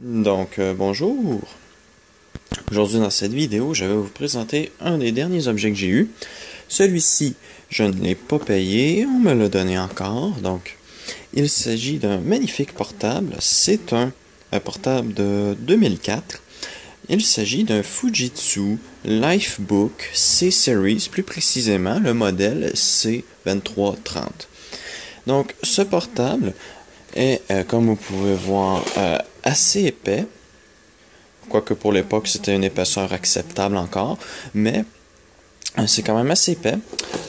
Bonjour. Aujourd'hui dans cette vidéo, je vais vous présenter un des derniers objets que j'ai eu. Celui-ci, je ne l'ai pas payé, on me l'a donné encore. Donc, il s'agit d'un magnifique portable. C'est un portable de 2004. Il s'agit d'un Fujitsu Lifebook C-Series, plus précisément le modèle C2330. Donc, ce portable est, comme vous pouvez voir, assez épais. Quoique pour l'époque, c'était une épaisseur acceptable encore. Mais c'est quand même assez épais.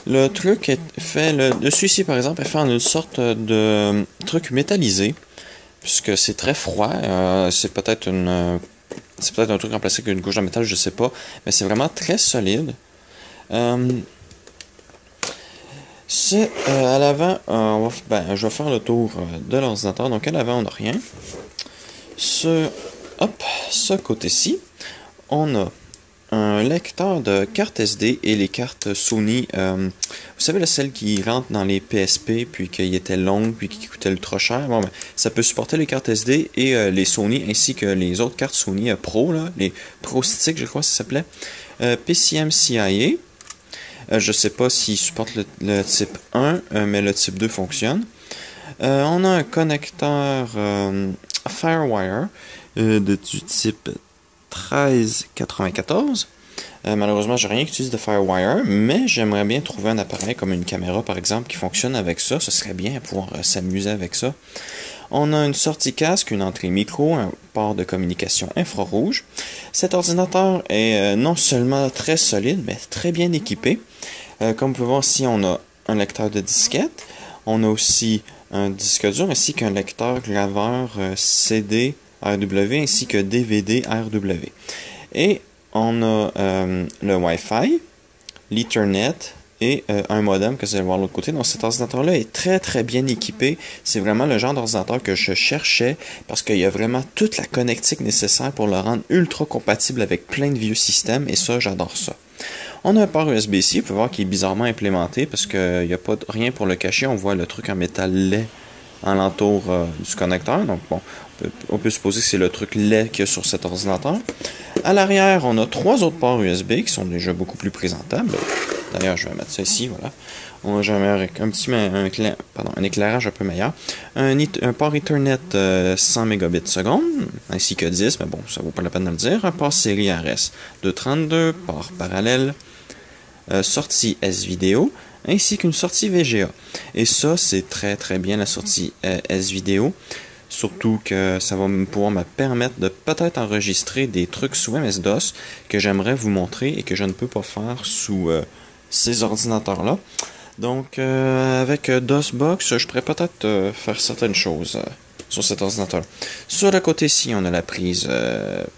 Le truc est fait, celui-ci par exemple, est fait en une sorte de truc métallisé. Puisque c'est très froid. C'est peut-être un truc en plastique avec une couche de métal, je sais pas. Mais c'est vraiment très solide. À l'avant, je vais faire le tour de l'ordinateur. Donc à l'avant, on n'a rien. Ce côté-ci, on a un lecteur de cartes SD et les cartes Sony. Vous savez, celles qui rentrent dans les PSP, puis qui étaient longues, puis qui coûtaient ultra cher. Bon, ça peut supporter les cartes SD et les Sony, ainsi que les autres cartes Sony Pro, là, les Pro Stick, je crois que ça s'appelait. PCM-CIA. Je sais pas s'il supporte le type 1, mais le type 2 fonctionne. On a un connecteur Firewire du type 1394. Malheureusement, j'ai rien qui utilise de Firewire, mais j'aimerais bien trouver un appareil comme une caméra, par exemple, qui fonctionne avec ça. Ce serait bien pouvoir s'amuser avec ça. On a une sortie casque, une entrée micro, un port de communication infrarouge. Cet ordinateur est non seulement très solide, mais très bien équipé. Comme vous pouvez voir ici, on a un lecteur de disquette. On a aussi un disque dur, ainsi qu'un lecteur graveur CD RW, ainsi que DVD RW. Et on a le Wi-Fi, l'Ethernet, et un modem que vous allez voir de l'autre côté. Donc cet ordinateur-là est très très bien équipé. C'est vraiment le genre d'ordinateur que je cherchais parce qu'il y a vraiment toute la connectique nécessaire pour le rendre ultra compatible avec plein de vieux systèmes et ça, j'adore ça. On a un port USB-C, vous pouvez voir qu'il est bizarrement implémenté parce qu'il n'y a pas rien pour le cacher. On voit le truc en métal laid en l'entour du connecteur. Donc bon, on peut supposer que c'est le truc laid qu'il y a sur cet ordinateur. À l'arrière, on a 3 autres ports USB qui sont déjà beaucoup plus présentables. D'ailleurs, je vais mettre ça ici, voilà. J'ai un éclairage un peu meilleur. Un port Ethernet 100 Mbps, ainsi que 10, mais bon, ça vaut pas la peine de le dire. Un port série RS de 32, port parallèle, sortie S-Vidéo, ainsi qu'une sortie VGA. Et ça, c'est très très bien la sortie S-Vidéo. Surtout que ça va pouvoir me permettre de peut-être enregistrer des trucs sous MS-DOS que j'aimerais vous montrer et que je ne peux pas faire sous ces ordinateurs-là. Donc, avec DOSBox, je pourrais peut-être faire certaines choses sur cet ordinateur. Sur le côté-ci, on a la prise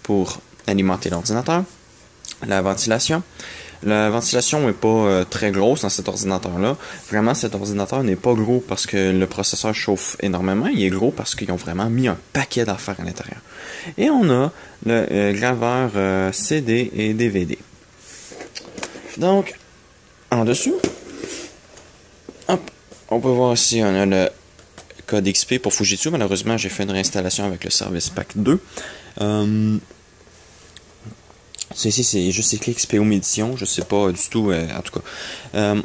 pour alimenter l'ordinateur, la ventilation. La ventilation n'est pas très grosse dans cet ordinateur-là. Vraiment, cet ordinateur n'est pas gros parce que le processeur chauffe énormément. Il est gros parce qu'ils ont vraiment mis un paquet d'affaires à l'intérieur. Et on a le graveur CD et DVD. Donc, en dessous, on peut voir ici, on a le code XP pour Fujitsu. Malheureusement, j'ai fait une réinstallation avec le Service Pack 2. Ceci, c'est juste écrit XPO Médition, je sais pas du tout, en tout cas.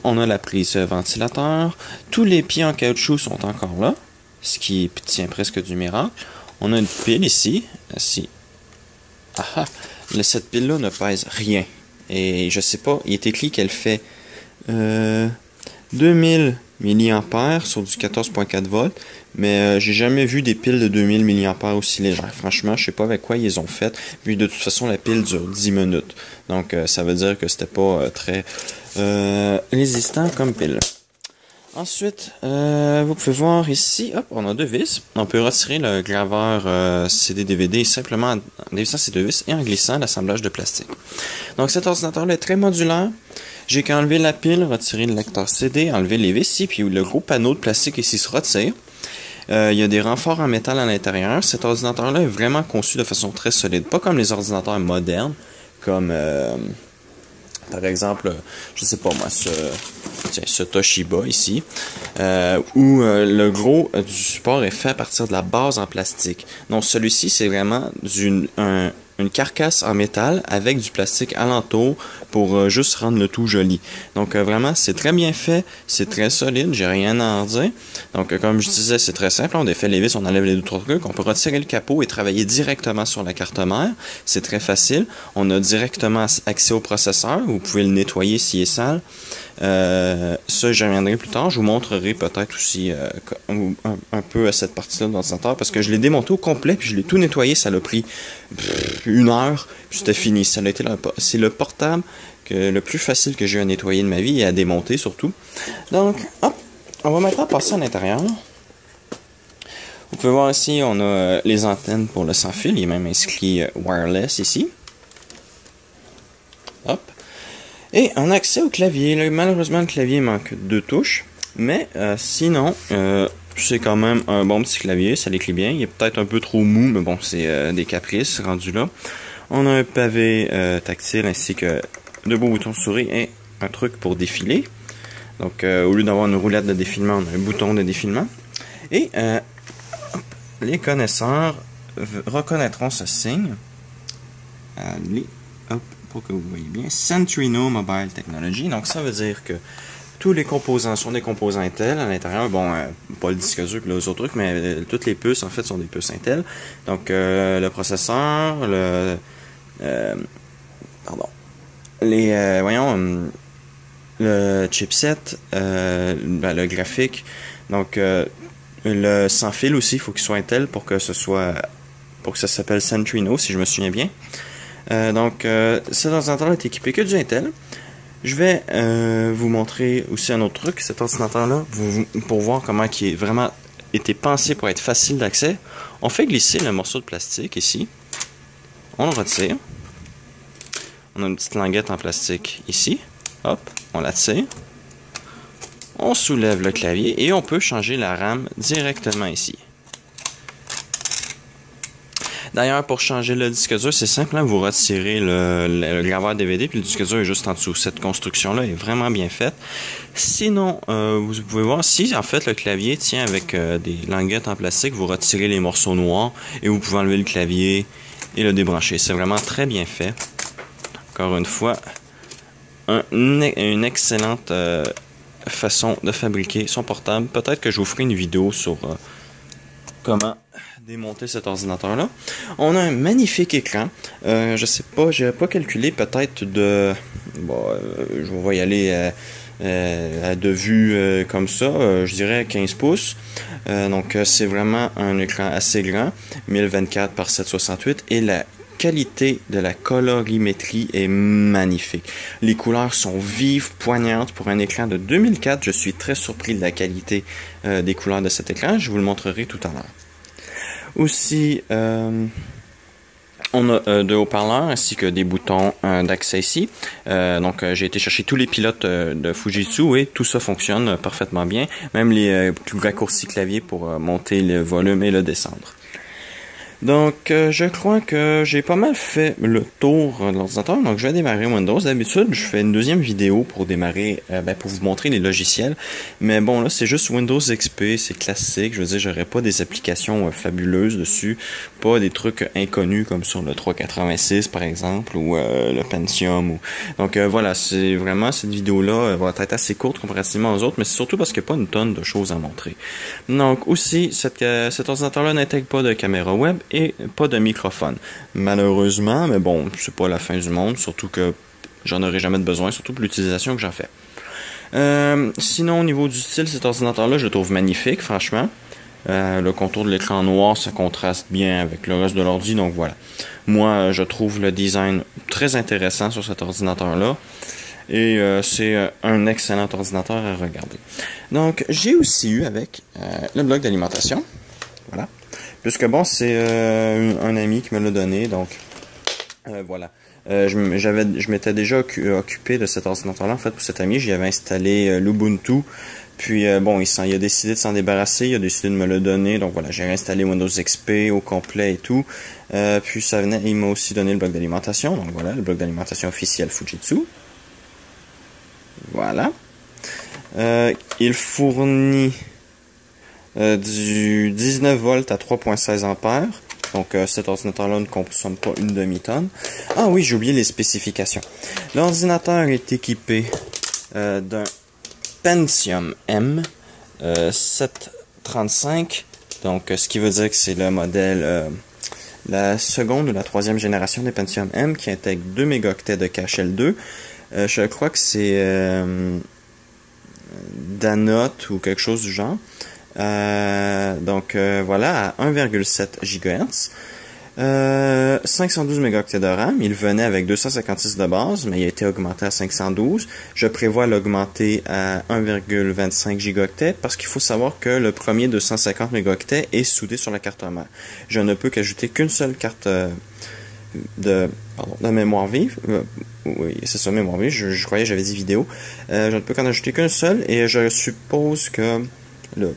On a la prise ventilateur. Tous les pieds en caoutchouc sont encore là, ce qui tient presque du miracle. On a une pile ici. Cette pile-là ne pèse rien. Et je sais pas, il est écrit qu'elle fait 2000 mAh sur du 14.4 volts, mais j'ai jamais vu des piles de 2000 mAh aussi légères. Franchement, je sais pas avec quoi ils les ont faites. Puis de toute façon, la pile dure 10 minutes. Donc ça veut dire que c'était pas très résistant comme pile. Ensuite, vous pouvez voir ici, on a 2 vis. On peut retirer le graveur CD-DVD simplement en dévissant ces 2 vis et en glissant l'assemblage de plastique. Donc cet ordinateur-là est très modulaire. J'ai qu'à enlever la pile, retirer le lecteur CD, enlever les vis ici, puis le gros panneau de plastique ici se retire. Il y a des renforts en métal à l'intérieur. Cet ordinateur-là est vraiment conçu de façon très solide. Pas comme les ordinateurs modernes, comme Par exemple, je sais pas moi, ce Toshiba ici, où le gros du support est fait à partir de la base en plastique. Donc celui-ci, c'est vraiment une carcasse en métal avec du plastique alentour pour juste rendre le tout joli. Donc vraiment, c'est très bien fait, c'est très solide, j'ai rien à en dire. Donc comme je disais, c'est très simple, on défait les vis, on enlève les deux trois trucs, on peut retirer le capot et travailler directement sur la carte mère. C'est très facile, on a directement accès au processeur, vous pouvez le nettoyer s'il est sale. Ça, j'y reviendrai plus tard. Je vous montrerai peut-être aussi un peu à cette partie-là de l'ordinateur parce que je l'ai démonté au complet puis je l'ai tout nettoyé. Ça l'a pris 1 heure puis c'était fini. C'est le portable le plus facile que j'ai eu à nettoyer de ma vie et à démonter surtout. Donc, hop, on va maintenant passer à l'intérieur. Vous pouvez voir ici, on a les antennes pour le sans fil. Il est même inscrit wireless ici. Hop. Et un accès au clavier. Là, malheureusement, le clavier manque 2 touches. Mais sinon, c'est quand même un bon petit clavier. Ça l'écrit bien. Il est peut-être un peu trop mou, mais bon, c'est des caprices rendus là. On a un pavé tactile ainsi que de beaux boutons de souris et un truc pour défiler. Donc, au lieu d'avoir une roulette de défilement, on a un bouton de défilement. Et les connaisseurs reconnaîtront ce signe. Allez, hop. Pour que vous voyez bien, Centrino Mobile Technology. Donc, ça veut dire que tous les composants sont des composants Intel à l'intérieur. Bon, pas le disque dur et les autres trucs, mais toutes les puces, en fait, sont des puces Intel. Donc, le processeur, le chipset, le graphique. Donc, le sans fil aussi, il faut qu'il soit Intel pour que ça s'appelle Centrino, si je me souviens bien. Donc, cet ordinateur est équipé que du Intel. Je vais vous montrer aussi un autre truc. Cet ordinateur-là, pour voir comment il est vraiment été pensé pour être facile d'accès. On fait glisser le morceau de plastique ici. On le retire. On a une petite languette en plastique ici. Hop, on la tire. On soulève le clavier et on peut changer la RAM directement ici. D'ailleurs, pour changer le disque dur, c'est simple, hein, vous retirez le graveur DVD, puis le disque dur est juste en dessous. Cette construction-là est vraiment bien faite. Sinon, vous pouvez voir, si en fait le clavier tient avec des languettes en plastique, vous retirez les morceaux noirs et vous pouvez enlever le clavier et le débrancher. C'est vraiment très bien fait. Encore une fois, une excellente façon de fabriquer son portable. Peut-être que je vous ferai une vidéo sur comment démonter cet ordinateur-là. On a un magnifique écran. Je sais pas, j'ai pas calculé peut-être de... Bon, je vais y aller de vue comme ça. Je dirais 15 pouces. Donc, c'est vraiment un écran assez grand. 1024 par 768. Et la qualité de la colorimétrie est magnifique. Les couleurs sont vives, poignantes. Pour un écran de 2004, je suis très surpris de la qualité des couleurs de cet écran. Je vous le montrerai tout à l'heure. Aussi, on a deux haut-parleurs ainsi que des boutons d'accès ici. Donc, j'ai été chercher tous les pilotes de Fujitsu et tout ça fonctionne parfaitement bien. Même les raccourcis clavier pour monter le volume et le descendre. Donc, je crois que j'ai pas mal fait le tour de l'ordinateur. Donc, je vais démarrer Windows. D'habitude, je fais une deuxième vidéo pour démarrer, pour vous montrer les logiciels. Mais bon, là, c'est juste Windows XP, c'est classique. Je veux dire, j'aurais pas des applications fabuleuses dessus. Pas des trucs inconnus comme sur le 386, par exemple, ou le Pentium. Donc, voilà, c'est vraiment, cette vidéo-là va être assez courte comparativement aux autres, mais c'est surtout parce qu'il n'y a pas une tonne de choses à montrer. Donc, aussi, cet ordinateur-là n'intègre pas de caméra web et pas de microphone. Malheureusement, mais bon, c'est pas la fin du monde, surtout que j'en aurai jamais de besoin, surtout pour l'utilisation que j'en fais. Sinon, au niveau du style, cet ordinateur-là, je le trouve magnifique, franchement. Le contour de l'écran noir, ça contraste bien avec le reste de l'ordi, donc voilà. Moi, je trouve le design très intéressant sur cet ordinateur-là. Et c'est un excellent ordinateur à regarder. Donc, j'ai aussi eu avec le bloc d'alimentation. Voilà. Puisque bon, c'est un ami qui me l'a donné, donc voilà. Je m'étais déjà occupé de cet ordinateur-là, en fait, pour cet ami. J'y avais installé l'Ubuntu. Puis bon, il a décidé de s'en débarrasser, il a décidé de me le donner. Donc voilà, j'ai réinstallé Windows XP au complet et tout. Puis il m'a aussi donné le bloc d'alimentation. Donc voilà, le bloc d'alimentation officiel Fujitsu. Voilà. Il fournit du 19 volts à 3.16 ampères. Donc cet ordinateur-là ne consomme pas une demi-tonne. Ah oui, j'ai oublié les spécifications. L'ordinateur est équipé d'un Pentium M 735. Donc ce qui veut dire que c'est le modèle, la seconde ou la troisième génération des Pentium M qui intègre 2 mégaoctets de cache L2. Je crois que c'est Danote ou quelque chose du genre. Voilà, à 1,7 GHz. 512 mégaoctets de RAM. Il venait avec 256 de base, mais il a été augmenté à 512. Je prévois l'augmenter à 1,25 gigaoctets parce qu'il faut savoir que le premier 250 mégaoctets est soudé sur la carte mère. Je ne peux qu'ajouter qu'une seule carte de mémoire vive. Oui, c'est ça, mémoire vive. Je croyais que j'avais dit vidéo. Je ne peux qu'en ajouter qu'une seule et je suppose que le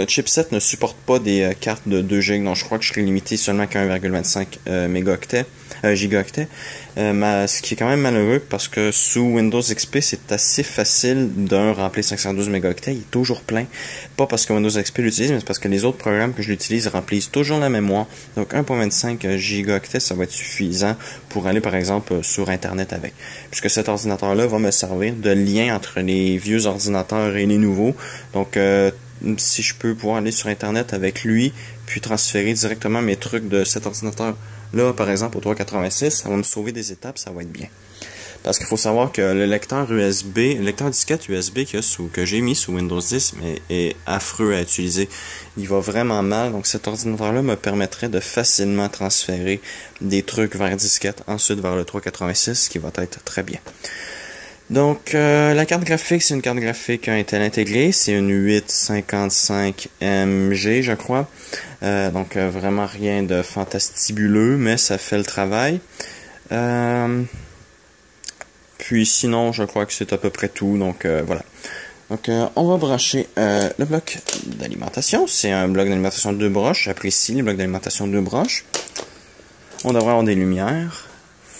chipset ne supporte pas des cartes de 2 GB, donc je crois que je serai limité seulement qu'à 1,25 gigaoctets. Ce qui est quand même malheureux parce que sous Windows XP, c'est assez facile d'un remplir 512 mégaoctets. Il est toujours plein. Pas parce que Windows XP l'utilise, mais parce que les autres programmes que je l'utilise remplissent toujours la mémoire. Donc 1,25 gigaoctets, ça va être suffisant pour aller par exemple sur Internet avec. Puisque cet ordinateur-là va me servir de lien entre les vieux ordinateurs et les nouveaux. Donc si je peux pouvoir aller sur Internet avec lui, puis transférer directement mes trucs de cet ordinateur-là, par exemple, au 386, ça va me sauver des étapes, ça va être bien. Parce qu'il faut savoir que le lecteur disquette USB que j'ai mis sous Windows 10 mais est affreux à utiliser. Il va vraiment mal, donc cet ordinateur-là me permettrait de facilement transférer des trucs vers disquette, ensuite vers le 386, ce qui va être très bien. Donc, la carte graphique, c'est une carte graphique Intel intégrée. C'est une 855MG, je crois. Donc, vraiment rien de fantastibuleux, mais ça fait le travail. Puis sinon, je crois que c'est à peu près tout. Donc, voilà. Donc, on va brancher le bloc d'alimentation. C'est un bloc d'alimentation de 2 broches. J'apprécie les blocs d'alimentation de 2 broches. On devrait avoir des lumières.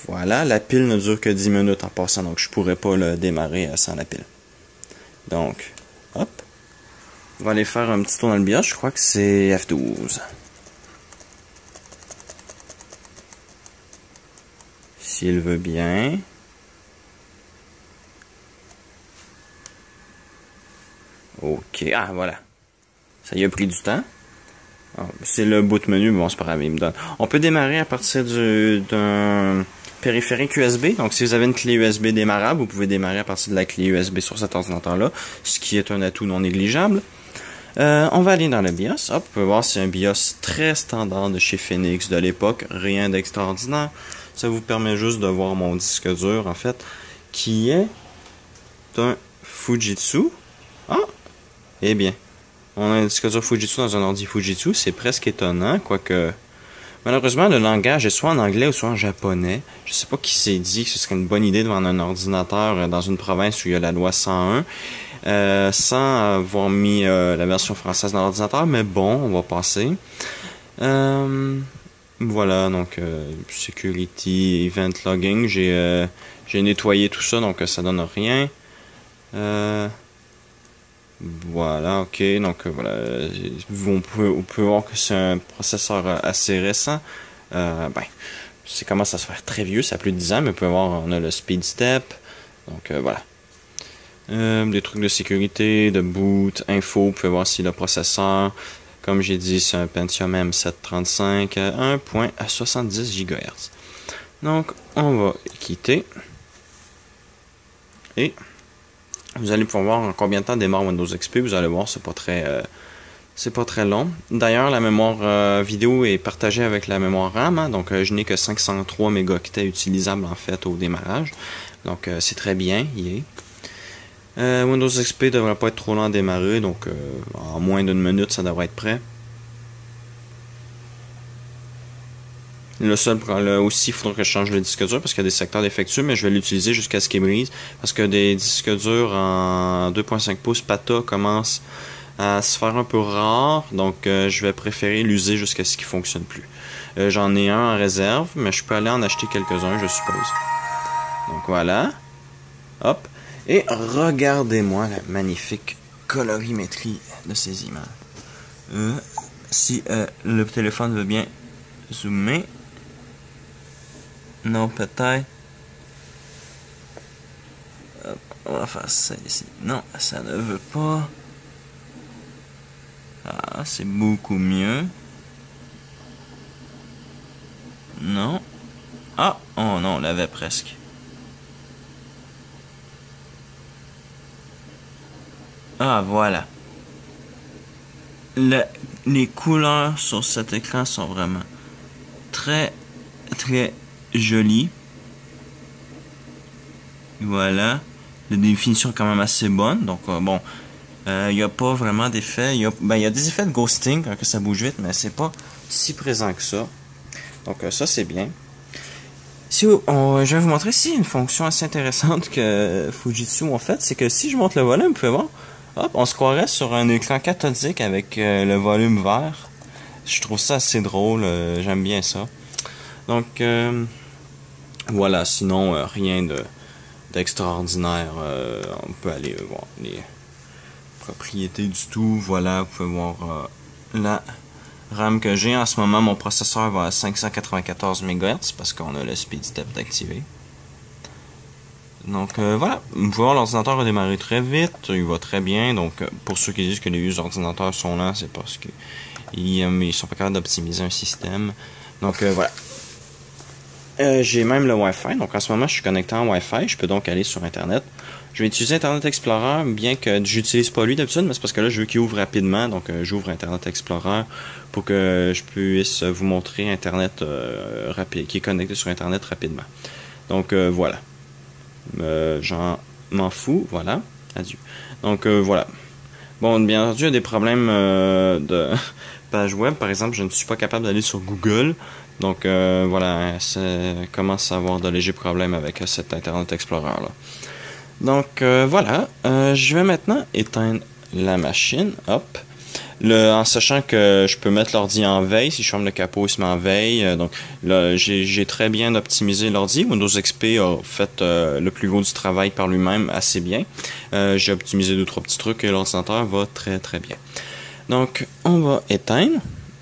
Voilà, la pile ne dure que 10 minutes en passant, donc je pourrais pas le démarrer sans la pile. Donc, hop. On va aller faire un petit tour dans le BIOS, je crois que c'est F12. S'il veut bien. Ok, ah voilà. Ça y a pris du temps. C'est le boot menu, bon c'est pas grave, il me donne. On peut démarrer à partir d'un périphérique USB. Donc, si vous avez une clé USB démarrable, vous pouvez démarrer à partir de la clé USB sur cet ordinateur-là, ce qui est un atout non négligeable. On va aller dans le BIOS. Hop, vous pouvez voir, c'est un BIOS très standard de chez Phoenix de l'époque, rien d'extraordinaire. Ça vous permet juste de voir mon disque dur, en fait, qui est un Fujitsu. Ah, eh bien, on a un disque dur Fujitsu dans un ordi Fujitsu, c'est presque étonnant, quoique... Malheureusement, le langage est soit en anglais ou soit en japonais. Je sais pas qui s'est dit que ce serait une bonne idée de vendre un ordinateur dans une province où il y a la loi 101, sans avoir mis la version française dans l'ordinateur, mais bon, on va passer. Voilà, donc Security Event Logging, j'ai nettoyé tout ça, donc ça donne rien. Voilà, ok, donc voilà, on peut voir que c'est un processeur assez récent. Ça commence à se faire très vieux, ça a plus de 10 ans, mais vous pouvez voir, on a le Speed Step, donc voilà. Des trucs de sécurité, de boot, info, vous pouvez voir si le processeur, comme j'ai dit, c'est un Pentium M735 à 1.70 GHz. Donc, on va quitter. Et... vous allez pouvoir voir en combien de temps démarre Windows XP. Vous allez voir, c'est pas très long. D'ailleurs, la mémoire vidéo est partagée avec la mémoire RAM, hein, donc je n'ai que 503 mégaoctets utilisables en fait au démarrage. Donc c'est très bien, Windows XP devrait pas être trop lent à démarrer, donc en moins d'une minute, ça devrait être prêt. Le seul problème aussi, il faudra que je change le disque dur parce qu'il y a des secteurs défectueux, mais je vais l'utiliser jusqu'à ce qu'il brise. Parce que des disques durs en 2.5 pouces PATA commencent à se faire un peu rares, donc je vais préférer l'user jusqu'à ce qu'il fonctionne plus. J'en ai un en réserve, mais je peux aller en acheter quelques-uns, je suppose. Donc voilà. Hop. Et regardez-moi la magnifique colorimétrie de ces images. Si le téléphone veut bien zoomer. Non, peut-être. On va faire ça ici. Non, ça ne veut pas. Ah, c'est beaucoup mieux. Non. Ah, oh non, on l'avait presque. Ah, voilà. Les couleurs sur cet écran sont vraiment très, très jolies. Voilà. La définition est quand même assez bonne. Donc, bon, il n'y a pas vraiment d'effet. Il y a des effets de ghosting quand ça bouge vite, mais c'est pas si présent que ça. Donc, ça, c'est bien. Je vais vous montrer ici une fonction assez intéressante que Fujitsu a fait. C'est que si je monte le volume, vous pouvez voir, hop, on se croirait sur un écran cathodique avec le volume vert. Je trouve ça assez drôle. J'aime bien ça. Donc, voilà. Sinon, rien d'extraordinaire. On peut aller voir les propriétés du tout. Voilà, vous pouvez voir la RAM que j'ai. En ce moment, mon processeur va à 594 MHz parce qu'on a le speed step d'activer. Donc voilà, vous pouvez voir l'ordinateur a démarré très vite, il va très bien. Donc pour ceux qui disent que les ordinateurs sont lents, c'est parce qu'ils sont pas capables d'optimiser un système. Donc voilà. J'ai même le Wi-Fi, donc en ce moment je suis connecté en Wi-Fi, je peux donc aller sur Internet. Je vais utiliser Internet Explorer, bien que j'utilise pas lui d'habitude, mais c'est parce que là je veux qu'il ouvre rapidement, donc j'ouvre Internet Explorer pour que je puisse vous montrer Internet rapide, qui est connecté sur Internet rapidement. Donc voilà. J'en m'en fous, voilà. Adieu. Donc voilà. Bon, bien entendu, il y a des problèmes de page web. Par exemple, je ne suis pas capable d'aller sur Google. Donc voilà, ça commence à avoir de légers problèmes avec cet Internet Explorer là. Donc voilà, je vais maintenant éteindre la machine. Hop. En sachant que je peux mettre l'ordi en veille, si je ferme le capot, il se met en veille. Donc là, j'ai très bien optimisé l'ordi. Windows XP a fait le plus gros du travail par lui-même assez bien. J'ai optimisé 2-3 petits trucs et l'ordinateur va très très bien. Donc on va éteindre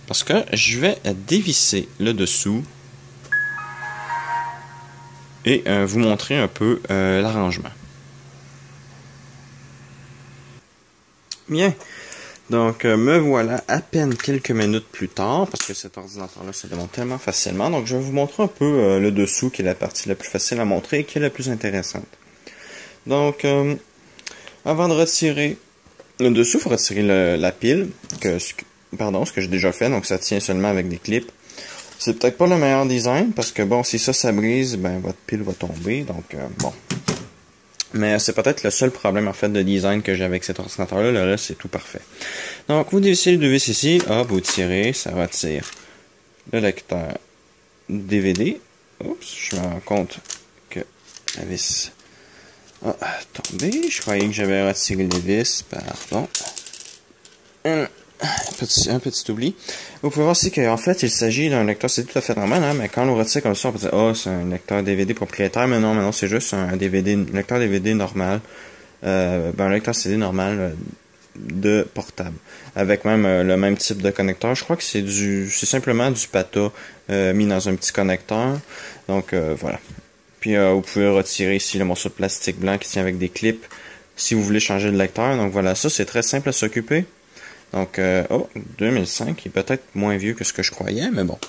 parce que je vais dévisser le dessous et vous montrer un peu l'arrangement. Bien. Donc, me voilà à peine quelques minutes plus tard, parce que cet ordinateur-là se démonte tellement facilement. Donc, je vais vous montrer un peu le dessous, qui est la partie la plus facile à montrer et qui est la plus intéressante. Donc, avant de retirer le dessous, il faut retirer la pile, ce que j'ai déjà fait, donc ça tient seulement avec des clips. C'est peut-être pas le meilleur design, parce que bon, si ça brise, ben votre pile va tomber, donc bon. Mais c'est peut-être le seul problème en fait de design que j'ai avec cet ordinateur-là. Le reste, c'est tout parfait. Donc, vous dévissez le 2 vis ici. Hop, vous tirez. Ça retire le lecteur DVD. Oups, je me rends compte que la vis a tombé. Je croyais que j'avais retiré les vis. Pardon. Un petit oubli. Vous pouvez voir aussi qu'en fait, il s'agit d'un lecteur, c'est tout à fait normal, hein, mais quand on retire comme ça, on peut dire, oh, c'est un lecteur DVD propriétaire, mais non, c'est juste un lecteur DVD normal, un lecteur CD normal de portable, avec même le même type de connecteur. Je crois que c'est simplement du PATA mis dans un petit connecteur. Donc voilà. Puis vous pouvez retirer ici le morceau de plastique blanc qui tient avec des clips si vous voulez changer de lecteur. Donc voilà, ça c'est très simple à s'occuper. Donc, 2005, il est peut-être moins vieux que ce que je croyais, mais bon,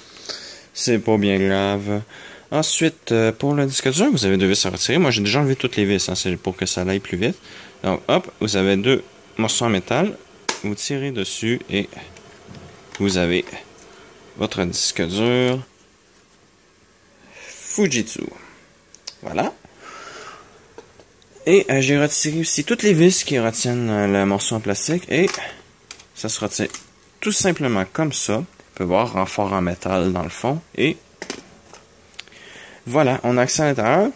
c'est pas bien grave. Ensuite, pour le disque dur, vous avez 2 vis à retirer. Moi, j'ai déjà enlevé toutes les vis, hein, c'est pour que ça aille plus vite. Donc, hop, vous avez 2 morceaux en métal. Vous tirez dessus et vous avez votre disque dur Fujitsu. Voilà. Et j'ai retiré aussi toutes les vis qui retiennent le morceau en plastique et ça se retire tout simplement comme ça. On peut voir renfort en métal dans le fond. Et voilà, on a accès à l'intérieur.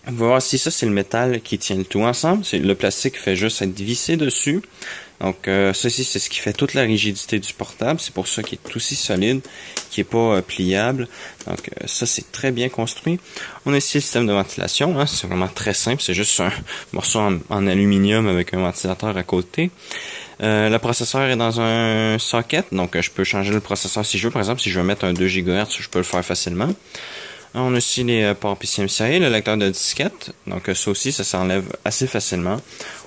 On va voir si ça c'est le métal qui tient le tout ensemble. Le plastique fait juste être vissé dessus. Donc ceci c'est ce qui fait toute la rigidité du portable. C'est pour ça qu'il est aussi solide, qui est pas pliable. Donc ça c'est très bien construit. On a ici le système de ventilation. Hein, c'est vraiment très simple. C'est juste un morceau en aluminium avec un ventilateur à côté. Le processeur est dans un socket. Donc je peux changer le processeur si je veux. Par exemple si je veux mettre un 2 GHz, je peux le faire facilement. On a aussi les ports PCMCIA, le lecteur de disquette. Donc ça aussi, ça s'enlève assez facilement.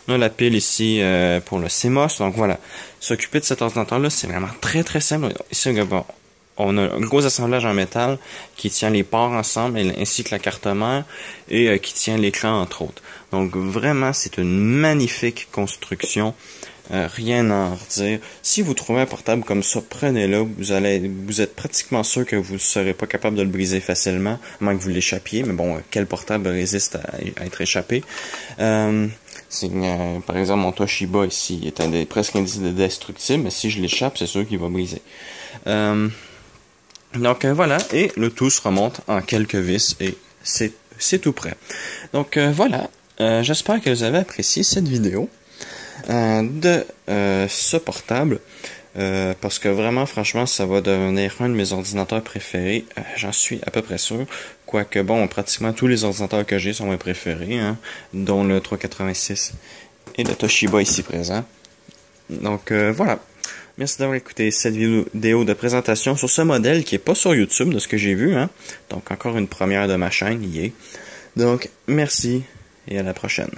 On a la pile ici pour le CMOS. Donc voilà, s'occuper de cet ordinateur-là, c'est vraiment très très simple. Ici, bon, on a un gros assemblage en métal qui tient les ports ensemble, ainsi que la carte mère, et qui tient l'écran entre autres. Donc vraiment, c'est une magnifique construction. Rien à en redire. Si vous trouvez un portable comme ça, prenez-le. Vous êtes pratiquement sûr que vous ne serez pas capable de le briser facilement, à moins que vous l'échappiez. Mais bon, quel portable résiste à être échappé? Par exemple, mon Toshiba ici est presque indestructible, mais si je l'échappe, c'est sûr qu'il va briser. Donc voilà, et le tout se remonte en quelques vis et c'est tout prêt. Donc voilà, j'espère que vous avez apprécié cette vidéo de ce portable parce que vraiment franchement ça va devenir un de mes ordinateurs préférés, j'en suis à peu près sûr, quoique bon pratiquement tous les ordinateurs que j'ai sont mes préférés, hein, dont le 386 et le Toshiba ici présent. Donc voilà, merci d'avoir écouté cette vidéo de présentation sur ce modèle qui est pas sur YouTube de ce que j'ai vu, hein. Donc encore une première de ma chaîne, y est. Donc merci et à la prochaine.